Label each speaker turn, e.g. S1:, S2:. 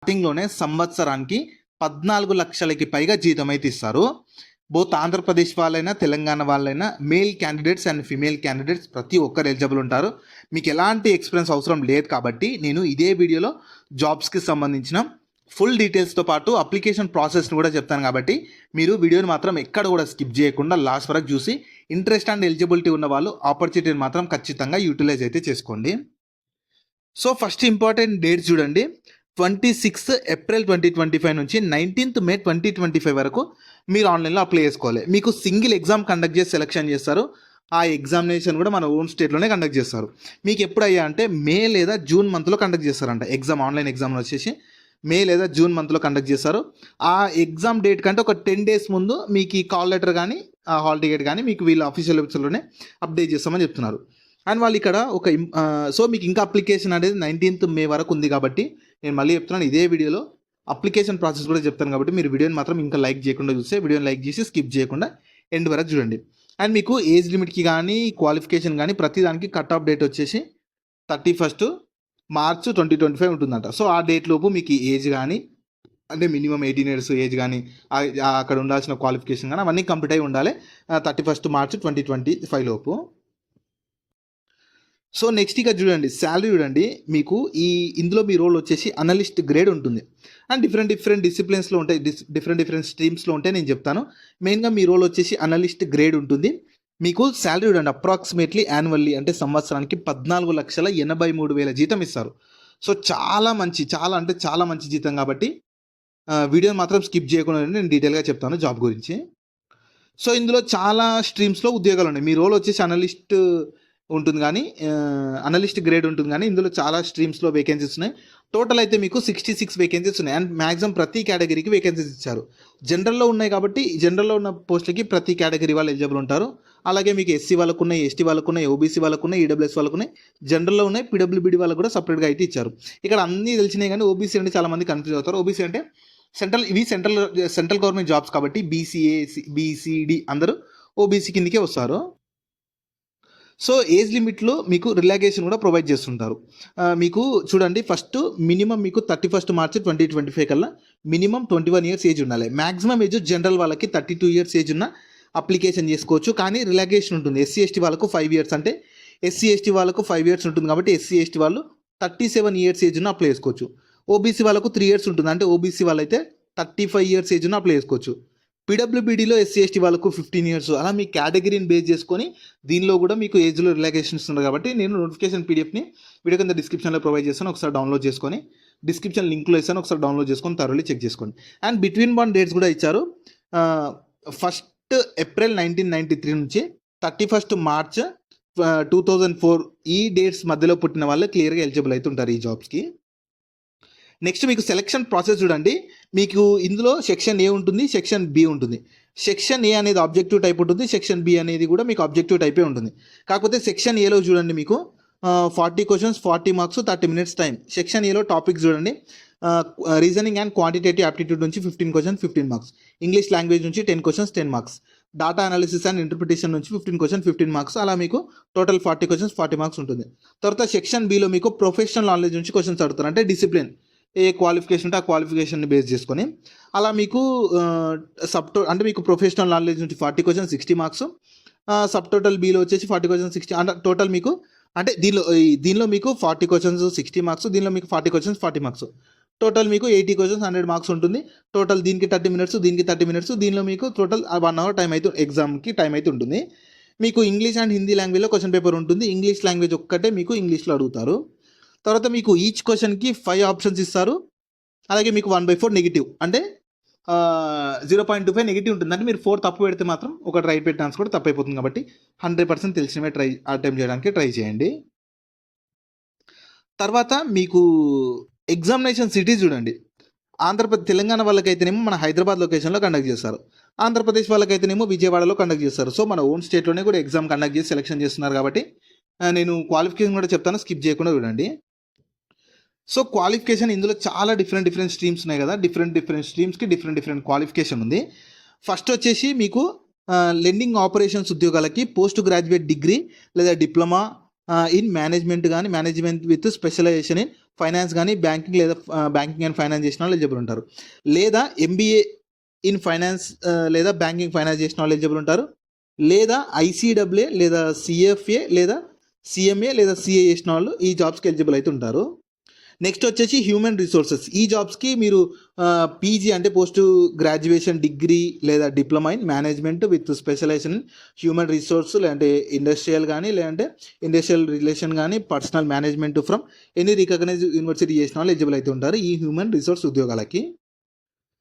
S1: స్టార్టింగ్‌లోనే సంవత్సరానికి 14 లక్షలకి పైగా జీతం అయితే ఇస్తారు. బోత్ ఆంధ్రప్రదేశ్ వాళ్ళైనా, తెలంగాణ వాళ్ళైనా, male candidates and female candidates ప్రతి ఒక్కరు ఎలిజిబుల్ ఉంటారు. మీకు ఎలాంటి ఎక్స్‌పీరియన్స్ అవసరం లేదు కాబట్టి నేను ఇదే వీడియోలో జాబ్స్‌కి సంబంధించిన ఫుల్ డీటెయిల్స్‌తో పాటు అప్లికేషన్ ప్రాసెస్‌ని కూడా చెప్తాను కాబట్టి మీరు వీడియోని మాత్రం ఎక్కడ కూడా స్కిప్ చేయకుండా లాస్ట్ వరకు చూసి ఇంట్రెస్ట్ అండ్ ఎలిజిబిలిటీ ఉన్న వాళ్ళు ఆపర్చునిటీని మాత్రం ఖచ్చితంగా యూటిలైజ్ అయితే చేసుకోండి. సో ఫస్ట్ ఇంపార్టెంట్ డేట్స్ చూడండి. 26 ఏప్రిల్ 2025 నుంచి 19th మే 2025 వరకు మీరు ఆన్లైన్లో అప్లై చేసుకోవాలి. మీకు సింగిల్ ఎగ్జామ్ కండక్ట్ చేసి సెలెక్షన్ చేస్తారు. ఆ ఎగ్జామినేషన్ కూడా మన ఓన్ స్టేట్లోనే కండక్ట్ చేస్తారు. మీకు ఎప్పుడు అయ్యా అంటే మే లేదా జూన్ మంత్లో కండక్ట్ చేస్తారంట. ఎగ్జామ్ ఆన్లైన్ ఎగ్జామ్లో వచ్చేసి మే లేదా జూన్ మంత్లో కండక్ట్ చేస్తారు. ఆ ఎగ్జామ్ డేట్ కంటే ఒక 10 days ముందు మీకు ఈ కాల్ లెటర్ కానీ హాల్ టికెట్ కానీ మీకు వీళ్ళ అఫీషియల్ వెబ్సైట్లోనే అప్డేట్ చేస్తామని చెప్తున్నారు. అండ్ వాళ్ళు ఇక్కడ ఒక సో మీకు ఇంకా అప్లికేషన్ అనేది 19th మే వరకు ఉంది కాబట్టి నేను మళ్ళీ చెప్తున్నాను, ఇదే వీడియోలో అప్లికేషన్ ప్రాసెస్ కూడా చెప్తాను కాబట్టి మీరు వీడియోని మాత్రం ఇంకా లైక్ చేయకుండా చూస్తే వీడియోని లైక్ చేసి స్కిప్ చేయకుండా ఎండ్ వరకు చూడండి. అండ్ మీకు ఏజ్ లిమిట్కి కానీ క్వాలిఫికేషన్ కానీ ప్రతి దానికి కట్ ఆఫ్ డేట్ వచ్చేసి 31st మార్చ్ 2025 ఉంటుందంట. సో ఆ డేట్ లోపు మీకు ఏజ్ కానీ అంటే మినిమం 18 years ఏజ్ కానీ అక్కడ ఉండాల్సిన క్వాలిఫికేషన్ కానీ అవన్నీ కంప్లీట్ అయి ఉండాలి 31st మార్చ్ 2025 లోపు. సో నెక్స్ట్ ఇక చూడండి, శాలరీ చూడండి. మీకు ఇందులో మీ రోల్ వచ్చేసి అనలిస్ట్ గ్రేడ్ ఉంటుంది. అండ్ డిఫరెంట్ డిసిప్లిన్స్లో ఉంటాయి, డిఫరెంట్ స్ట్రీమ్స్లో ఉంటాయి. నేను చెప్తాను. మెయిన్గా మీ రోల్ వచ్చేసి అనలిస్ట్ గ్రేడ్ ఉంటుంది. మీకు శాలరీ చూడండి, అప్రాక్సిమేట్లీ యాన్యువల్లీ అంటే సంవత్సరానికి 14,83,000 జీతం ఇస్తారు. సో చాలా మంచి జీతం కాబట్టి వీడియోని మాత్రం స్కిప్ చేయకుండా నేను డీటెయిల్గా చెప్తాను జాబ్ గురించి. సో ఇందులో చాలా స్ట్రీమ్స్లో ఉద్యోగాలు ఉన్నాయి. మీ రోల్ వచ్చేసి అనలిస్ట్ ఉంటుంది కానీ అనలిస్ట్ గ్రేడ్ ఉంటుంది కానీ ఇందులో చాలా స్ట్రీమ్స్లో వేకెన్సీస్ ఉన్నాయి. టోటల్ అయితే మీకు 66 వేకెన్సీస్ ఉన్నాయి. అండ్ మ్యాక్సిమం ప్రతి కేటగిరీకి వేకెన్సీస్ ఇచ్చారు. జనరల్లో ఉన్నాయి కాబట్టి జనరల్లో ఉన్న పోస్టులకి ప్రతి కేటగిరీ వాళ్ళు ఎలిజిబుల్ ఉంటారు. అలాగే మీకు ఎస్సీ వాళ్ళకు ఉన్నాయి, ఎస్టీ వాళ్ళకు ఉన్నాయి, ఓబీసీ వాళ్ళకు ఉన్నాయి, ఈడబ్ల్యూఎస్ వాళ్ళకు ఉన్నాయి, జనరల్లో ఉన్నాయి, పీడబ్ల్యూబీడీ వాళ్ళకు కూడా సపరేట్గా అయితే ఇచ్చారు. ఇక్కడ అన్నీ తెలిసినాయి కానీ ఓబీసీ అంటే చాలామంది కన్ఫ్యూజ్ అవుతారు. ఓబీసీ అంటే సెంట్రల్ గవర్నమెంట్ జాబ్స్ కాబట్టి బీసీఏ, బీసీడీ అందరూ ఓబీసీ కిందకే వస్తారు. సో ఏజ్ లిమిట్లో మీకు రిలాక్సేషన్ కూడా ప్రొవైడ్ చేస్తుంటారు. మీకు చూడండి, ఫస్ట్ మినిమం మీకు 31st మార్చ్ 2025 కల్లా మినిమం 21 years ఏజ్ ఉండాలి. మ్యాక్సిమం ఏజ్ జనరల్ వాళ్ళకి 32 years ఏజ్ ఉన్న అప్లికేషన్ చేసుకోవచ్చు. కానీ రిలాక్సేషన్ ఉంటుంది. ఎస్సీ ఎస్టీ వాళ్ళకు 5 years, అంటే ఎస్సీ ఎస్టీ వాళ్ళకు 5 years ఉంటుంది కాబట్టి ఎస్సీ ఎస్టీ వాళ్ళు 37 years ఏజ్ ఉన్న అప్లై చేసుకోవచ్చు. ఓబీసీ వాళ్ళకు 3 years ఉంటుంది, అంటే ఓబీసీ వాళ్ళైతే 35 years ఏజ్ ఉన్న అప్లై చేసుకోవచ్చు. పీడబ్ల్యూబీడీలో ఎస్సీ ఎస్టీ వాళ్ళకు 15 years. అలా మీ కేటగిరీని బేస్ చేసుకొని దీనిలో కూడా మీకు ఏజ్లో రిలాక్సేషన్ ఇస్తున్నారు కాబట్టి నేను నోటిఫికేషన్ పీడిఎఫ్ని వీడియో కింద డిస్క్రిప్షన్లో ప్రొవైడ్ చేస్తాను. ఒకసారి డౌన్లోడ్ చేసుకొని డిస్క్రిప్షన్ లింక్లో ఇస్తాను, ఒకసారి డౌన్లోడ్ చేసుకొని థరోలీ చెక్ చేసుకోండి. అండ్ బిట్వీన్ బాండ్ డేట్స్ కూడా ఇచ్చారు. 1st ఏప్రిల్ 1993 నుంచి 31st మార్చ్ 2004 ఈ డేట్స్ మధ్యలో పుట్టిన వాళ్ళు క్లియర్గా ఎలిజిబుల్ అయితే ఉంటారు ఈ జాబ్స్కి. నెక్స్ట్ మీకు సెలక్షన్ ప్రాసెస్ చూడండి. మీకు ఇందులో సెక్షన్ ఏ ఉంటుంది, సెక్షన్ బి ఉంటుంది. సెక్షన్ ఏ అనేది ఆబ్జెక్టివ్ టైప్ ఉంటుంది, సెక్షన్ బి అనేది కూడా మీకు ఆబ్జెక్టివ్ టైపే ఉంటుంది. కాకపోతే సెక్షన్ ఏలో చూడండి మీకు 40 questions 40 marks 30 minutes time. Section ఏలో టాపిక్స్ చూడండి, రీజనింగ్ అండ్ క్వాంటిటేటివ్ ఆప్టిట్యూడ్ నుంచి 15 questions 15 marks, ఇంగ్లీష్ లాంగ్వేజ్ నుంచి 10 questions 10 marks, data analysis and interpretation నుంచి 15 questions 15 marks, అలా మీకు టోటల్ 40 questions 40 marks ఉంటుంది. తర్వాత సెక్షన్ బిలో మీకు ప్రొఫెషనల్ నాలెడ్జ్ నుంచి క్వశ్చన్స్ అడుగుతారు, అంటే డిసిప్లిన్ ఏ క్వాలిఫికేషన్ ఉంటే ఆ క్వాలిఫికేషన్ని బేస్ చేసుకొని అలా మీకు అంటే మీకు ప్రొఫెషనల్ నాలెడ్జ్ నుంచి 40 questions 60 marks, సబ్ టోటల్ బీలో వచ్చేసి 40 questions 60, అంటే టోటల్ మీకు అంటే దీనిలో మీకు 40 questions 60 marks, దీనిలో మీకు 40 questions 40 marks, టోటల్ మీకు 80 questions 100 marks ఉంటుంది. టోటల్ దీనికి 30 minutes, దీనికి 30 minutes, దీనిలో మీకు టోటల్ 1 hour టైం అయితే ఎగ్జామ్కి టైం అయితే ఉంటుంది. మీకు ఇంగ్లీష్ అండ్ హిందీ లాంగ్వేజ్లో క్వశ్చన్ పేపర్ ఉంటుంది. ఇంగ్లీష్ లాంగ్వేజ్ ఒక్కటే మీకు ఇంగ్లీష్లో అడుగుతారు. తర్వాత మీకు ఈచ్ క్వశ్చన్కి 5 options ఇస్తారు. అలాగే మీకు 1/4 నెగిటివ్, అంటే 0.25 నెగిటివ్ ఉంటుంది. అంటే మీరు 4 తప్పు పెడితే మాత్రం ఒకటి రైట్ పెట్టే ఛాన్స్ కూడా తప్పు అయిపోతుంది కాబట్టి 100% తెలిసినవే అటెంప్ట్ చేయడానికి ట్రై చేయండి. తర్వాత మీకు ఎగ్జామినేషన్ సిటీస్ చూడండి. తెలంగాణ వాళ్ళకైతేనేమో మన హైదరాబాద్ లొకేషన్లో కండక్ట్ చేస్తారు. ఆంధ్రప్రదేశ్ వాళ్ళకైతేనేమో విజయవాడలో కండక్ట్ చేస్తారు. సో మన ఓన్ స్టేట్లోనే కూడా ఎగ్జామ్ కండక్ట్ చేసి సెలెక్షన్ చేస్తున్నారు కాబట్టి నేను క్వాలిఫికేషన్ కూడా చెప్తాను, స్కిప్ చేయకుండా చూడండి. సో క్వాలిఫికేషన్ ఇందులో చాలా డిఫరెంట్ స్ట్రీమ్స్ ఉన్నాయి కదా, డిఫరెంట్ స్ట్రీమ్స్కి డిఫరెంట్ క్వాలిఫికేషన్ ఉంది. ఫస్ట్ వచ్చేసి మీకు లెండింగ్ ఆపరేషన్స్ ఉద్యోగాలకి పోస్ట్ గ్రాడ్యుయేట్ డిగ్రీ లేదా డిప్లొమా ఇన్ మేనేజ్మెంట్ కానీ management with specialisation in finance కానీ బ్యాంకింగ్ లేదా బ్యాంకింగ్ అండ్ ఫైనాన్స్ చేసిన వాళ్ళు ఎలిజిబుల్ ఉంటారు. లేదా ఎంబీఏ ఇన్ ఫైనాన్స్ లేదా బ్యాంకింగ్ ఫైనాన్స్ చేసిన వాళ్ళు ఎలిజిబుల్ ఉంటారు. లేదా ఐసీడబ్ల్యూఏ లేదా సిఎఫ్ఏ లేదా సిఎంఏ లేదా సిఏ చేసిన వాళ్ళు ఈ జాబ్స్కి ఎలిజిబుల్ అయితే ఉంటారు. నెక్స్ట్ వచ్చేసి హ్యూమన్ రిసోర్సెస్. ఈ జాబ్స్కి మీరు పీజీ అంటే పోస్ట్ గ్రాడ్యుయేషన్ డిగ్రీ లేదా diploma in management with specialisation human resource, లేదంటే ఇండస్ట్రియల్ కానీ లేదంటే ఇండస్ట్రియల్ రిలేషన్ కానీ personal management from any recognised university చేసిన వాళ్ళు ఎలిజిబుల్ అయితే ఉంటారు ఈ హ్యూమన్ రిసోర్స్ ఉద్యోగాలకి.